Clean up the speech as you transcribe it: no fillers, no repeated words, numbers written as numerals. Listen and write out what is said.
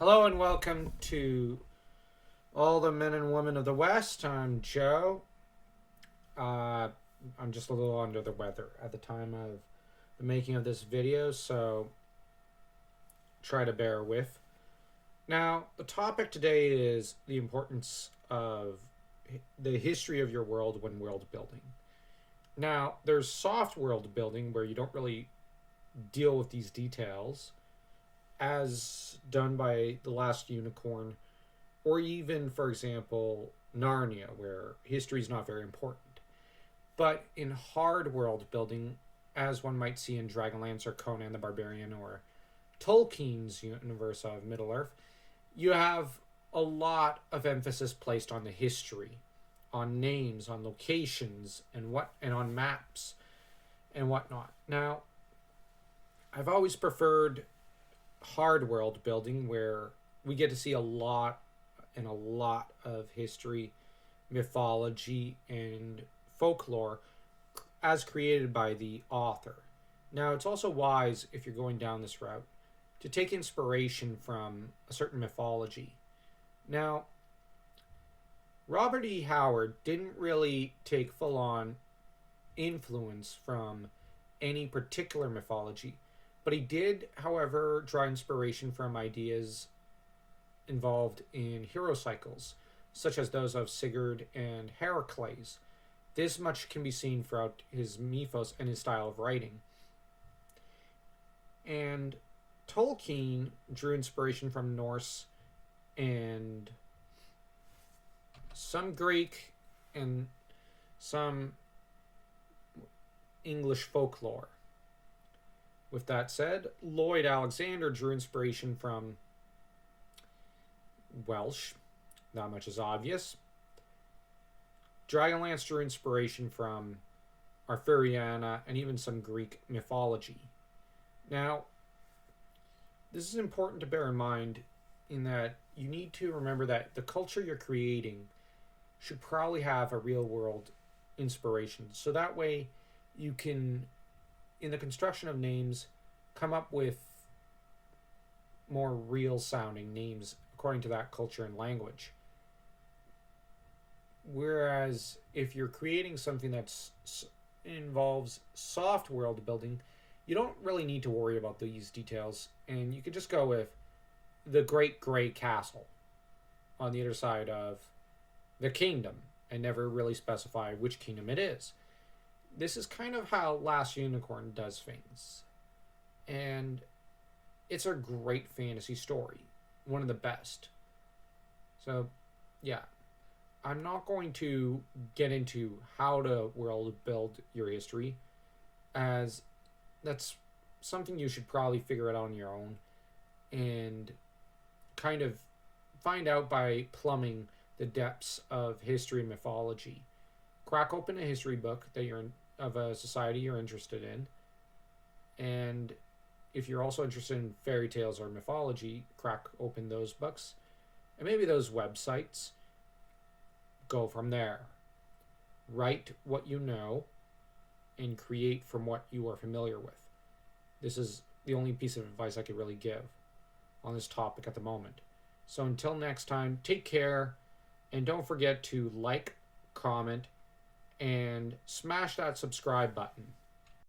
Hello and welcome to all the men and women of the West. I'm Joe. I'm just a little under the weather at the time of the making of this video, so try to bear with. Now, the topic today is the importance of the history of your world when world building. Now, there's soft world building where you don't really deal with these details, as done by The Last Unicorn, or even, for example, Narnia, where history is not very important. But in hard world building, as one might see in Dragonlance or Conan the Barbarian or Tolkien's universe of Middle-earth, you have a lot of emphasis placed on the history, on names, on locations, and on maps and whatnot. Now, I've always preferred hard world building where we get to see a lot of history, mythology, and folklore as created by the author. Now, it's also wise, if you're going down this route, to take inspiration from a certain mythology. Now, Robert E. Howard didn't really take full-on influence from any particular mythology, but he did, however, draw inspiration from ideas involved in hero cycles, such as those of Sigurd and Heracles. This much can be seen throughout his mythos and his style of writing. And Tolkien drew inspiration from Norse and some Greek and some English folklore. With that said, Lloyd Alexander drew inspiration from Welsh. Not much is obvious. Dragonlance drew inspiration from Arthuriana and even some Greek mythology. Now, this is important to bear in mind in that you need to remember that the culture you're creating should probably have a real world inspiration. So that way you can, in the construction of names, come up with more real sounding names according to that culture and language. Whereas if you're creating something that involves soft world building, you don't really need to worry about these details, and you can just go with the Great Grey Castle on the other side of the kingdom and never really specify which kingdom it is. This is kind of how Last Unicorn does things. And it's a great fantasy story. One of the best. So, yeah. I'm not going to get into how to world build your history, as that's something you should probably figure it out on your own and kind of find out by plumbing the depths of history and mythology. Crack open a history book that you're in, of a society you're interested in, and if you're also interested in fairy tales or mythology, crack open those books and maybe those websites. Go from there. Write what you know and create from what you are familiar with. This is the only piece of advice I could really give on this topic at the moment. So until next time, take care, and don't forget to like, comment, and smash that subscribe button.